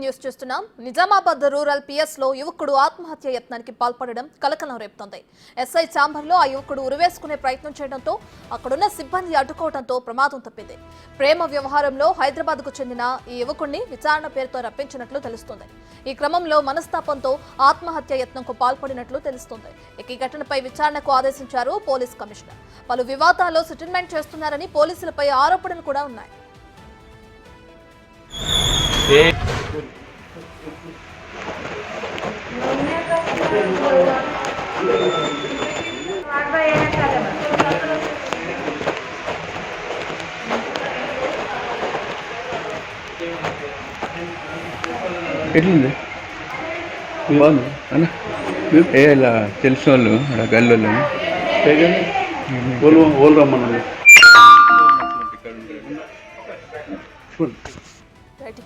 News చూస్తున్నాం. Nizamabad rural PS లో యువకుడు ఆత్మహత్య యత్నానికి పాల్పడడం కలకలం రేపుతోంది. ఎస్ఐ ఛాంబర్ లో ఆ యువకుడు ఉరివేసుకునే ప్రయత్నం చేయడంతో అక్కడున్న సిబ్బంది అడ్డుకోవడంతో ప్రమాదం తప్పింది. ప్రేమ వ్యవహారంలో హైదరాబాద్ కు చెందిన ఈ యువకుడిని విచారణ పేరుతో రప్పించినట్లు తెలుస్తోంది. ఈ క్రమంలో మనస్తాపంతో ఆత్మహత్య యత్నంకు పాల్పడినట్లు తెలుస్తోంది. ఈ ఘటనపై విచారణకు ఆదేశించారు పోలీస్ కమిషనర్. పలు వివాదాల్లో సెటిల్మెంట్ చేస్తున్నారని పోలీసులపై ఆరోపణలు కూడా ఉన్నాయి. ఎట్లుంది బాగుంది అన్న ఇలా తెలిసిన వాళ్ళు అక్కడ గల్లోళ్ళు ఓలు రమ్మన్నారు.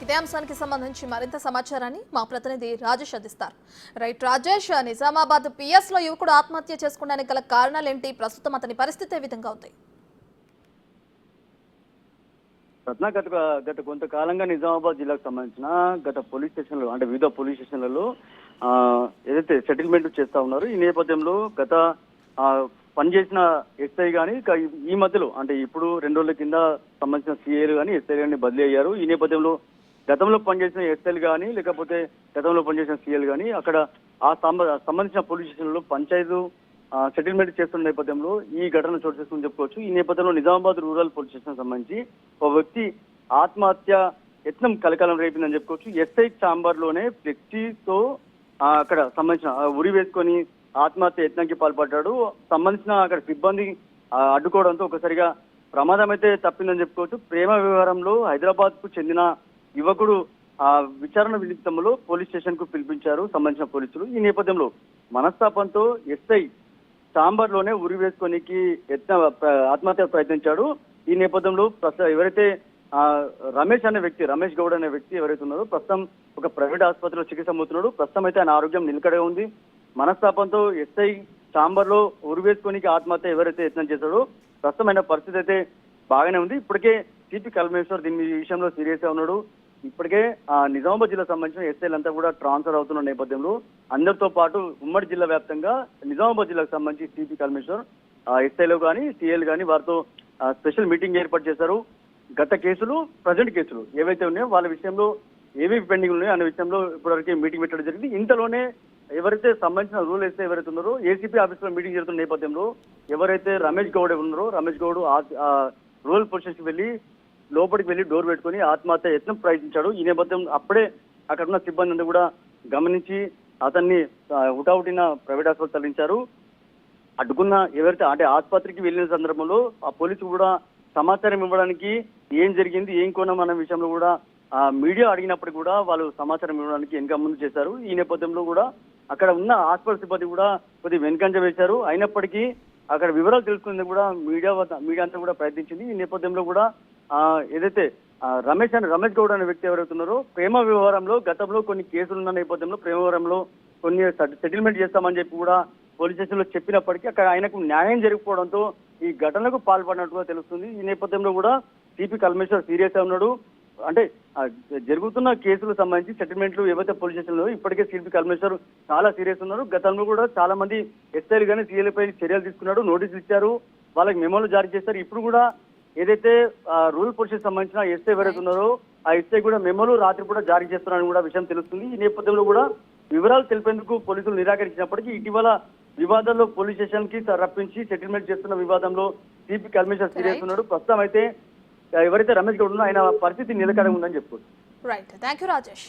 ఇదే అంశానికి సంబంధించి మరింత సమాచారాన్ని మా ప్రతినిధి రాజేష్ అందిస్తారు. రైట్ రాజేష్, నిజామాబాద్ పిఎస్ లో యువకుడు ఆత్మహత్య చేసుకోవడానికి గల కారణాలేంటి? ప్రస్తుతం అతని పరిస్థితి ఏ విధంగా ఉంది? రత్న గత కొంతకాలంగా నిజామాబాద్ జిల్లాకు సంబంధించిన గత పోలీస్ స్టేషన్లు అంటే వివిధ పోలీస్ స్టేషన్లలో ఏదైతే సెటిల్మెంట్ చేస్తా ఉన్నారు. ఈ నేపథ్యంలో గత పనిచేసిన ఎస్ఐ కానీ ఈ మధ్యలో అంటే ఇప్పుడు 2 రోజుల కింద సంబంధించిన సిఐలు కానీ ఎస్ఐలు కానీ బదిలీ అయ్యారు. ఈ నేపథ్యంలో గతంలో పనిచేసిన ఎస్ఐలు కానీ లేకపోతే గతంలో పనిచేసిన సిఐలు కానీ అక్కడ ఆ సంబంధించిన పోలీస్ స్టేషన్లలో పంచాయతీ సెటిల్మెంట్ చేస్తున్న నేపథ్యంలో ఈ ఘటన చోటు చేసుకుని చెప్పుకోవచ్చు. ఈ నేపథ్యంలో నిజామాబాద్ రూరల్ పోలీస్ స్టేషన్ సంబంధించి ఒక వ్యక్తి ఆత్మహత్య యత్నం కలకాలం రేపిందని చెప్పుకోవచ్చు. ఎస్ఐ ఛాంబర్ లోనే ఫ్లెక్సీతో అక్కడ సంబంధించిన ఉరి వేసుకొని ఆత్మహత్య యత్నానికి పాల్పడ్డాడు. సంబంధించిన అక్కడ సిబ్బంది అడ్డుకోవడంతో ఒకసారిగా ప్రమాదం అయితే తప్పిందని చెప్పుకోవచ్చు. ప్రేమ వ్యవహారంలో హైదరాబాద్ కు చెందిన యువకుడు విచారణ నిమిత్తంలో పోలీస్ స్టేషన్ కు పిలిపించారు సంబంధించిన పోలీసులు. ఈ నేపథ్యంలో మనస్తాపంతో ఎస్ఐ ఛాంబర్ లోనే ఉరి వేసుకోనికి ఆత్మహత్య ప్రయత్నించాడు. ఈ నేపథ్యంలో ఎవరైతే రమేష్ గౌడ్ అనే వ్యక్తి ఎవరైతే ఉన్నారో ప్రస్తుతం ఒక ప్రైవేట్ ఆసుపత్రిలో చికిత్స పొందుతున్నాడు. ప్రస్తుతం అయితే ఆయన ఆరోగ్యం నిలకడగా ఉంది. మనస్తాపంతో ఎస్ఐ ఛాంబర్ లో ఉరి వేసుకోనికి ఆత్మహత్య ఎవరైతే యత్నం చేశాడో ప్రస్తుతం ఆయన పరిస్థితి అయితే బాగానే ఉంది. ఇప్పటికే సిపి కల్మేశ్వర్ దీని విషయంలో సీరియస్ గా ఉన్నాడు. ఇప్పటికే నిజామాబాద్ జిల్లా సంబంధించిన ఎస్ఐలంతా కూడా ట్రాన్స్ఫర్ అవుతున్న నేపథ్యంలో అందరితో పాటు ఉమ్మడి జిల్లా వ్యాప్తంగా నిజామాబాద్ జిల్లాకు సంబంధించి సిపి కల్మేశ్వర్ ఎస్ఐలు కానీ సిఐలు కానీ వారితో స్పెషల్ మీటింగ్ ఏర్పాటు చేశారు. గత కేసులు ప్రజెంట్ కేసులు ఏవైతే ఉన్నాయో వాళ్ళ విషయంలో ఏవేవి పెండింగ్ ఉన్నాయో అనే విషయంలో ఇప్పటివరకు మీటింగ్ పెట్టడం జరిగింది. ఇంతలోనే ఎవరైతే సంబంధించిన రూల్ ఎస్ఐ ఎవరైతే ఉన్నారో ఏసీపీ ఆఫీస్ లో మీటింగ్ జరుగుతున్న నేపథ్యంలో ఎవరైతే రమేష్ గౌడ్ ఉన్నారో Ramesh Goud rural police station వెళ్లి లోపలికి వెళ్లి డోర్ పెట్టుకుని ఆత్మహత్య యత్నం ప్రయత్నించాడు. ఈ నేపథ్యం అప్పుడే అక్కడ ఉన్న సిబ్బంది అంతా కూడా గమనించి అతన్ని హుటాహుటిన ప్రైవేట్ హాస్పిటల్ తరలించారు. అడ్డుకున్న ఎవరైతే అంటే ఆసుపత్రికి వెళ్లిన సందర్భంలో ఆ పోలీసు కూడా సమాచారం ఇవ్వడానికి ఏం జరిగింది ఏం కోణం అనే విషయంలో కూడా మీడియా అడిగినప్పుడు కూడా వాళ్ళు సమాచారం ఇవ్వడానికి వెనుక ముందు చేశారు. ఈ నేపథ్యంలో కూడా అక్కడ ఉన్న హాస్పిటల్ సిబ్బంది కూడా కొద్దిగా వెనుకంజ వేశారు. అయినప్పటికీ అక్కడ వివరాలు తెలుసుకునేందుకు కూడా మీడియా అంతా కూడా ప్రయత్నించింది. ఈ నేపథ్యంలో కూడా ఏదైతే రమేష్ గౌడ్ అనే వ్యక్తి ఎవరైతే ఉన్నారో ప్రేమ వ్యవహారంలో గతంలో కొన్ని కేసులు ఉన్న నేపథ్యంలో ప్రేమ వ్యవహారంలో కొన్ని సెటిల్మెంట్ చేస్తామని చెప్పి కూడా పోలీస్ స్టేషన్ లో చెప్పినప్పటికీ అక్కడ ఆయనకు న్యాయం జరిగిపోవడంతో ఈ ఘటనకు పాల్పడినట్టుగా తెలుస్తుంది. ఈ నేపథ్యంలో కూడా సిపి కల్మేశ్వర్ సీరియస్ గా ఉన్నాడు. అంటే జరుగుతున్న కేసులకు సంబంధించి సెటిల్మెంట్లు ఏవైతే పోలీస్ స్టేషన్లో ఇప్పటికే సిపి కల్మేశ్వర్ చాలా సీరియస్ ఉన్నారు. గతంలో కూడా చాలా మంది ఎస్ఐలు కానీ సీఎల్పై చర్యలు తీసుకున్నాడు, నోటీసులు ఇచ్చారు, వాళ్ళకి మెమోలు జారీ చేశారు. ఇప్పుడు కూడా ఏదైతే రూరల్ పోలీస్ సంబంధించిన ఎస్ఐ ఎవరైతే ఉన్నారో ఆ ఎస్ఐ కూడా మెమోలు రాత్రి కూడా జారీ చేస్తున్నారని కూడా విషయం తెలుస్తుంది. ఈ నేపథ్యంలో కూడా వివరాలు తెలిపేందుకు పోలీసులు నిరాకరించినప్పటికీ ఇటీవల వివాదంలో పోలీస్ స్టేషన్ కి రప్పించి సెటిల్మెంట్ చేస్తున్న వివాదంలో సిపి కల్మేశ్వర్ సీరియస్ ఉన్నాడు. ప్రస్తుతం అయితే ఎవరైతే రమేష్ గౌడ్ ఉన్నారో ఆయన పరిస్థితి నిలకడగా ఉందని చెప్పుకోవచ్చు. Right, thank you Rajesh.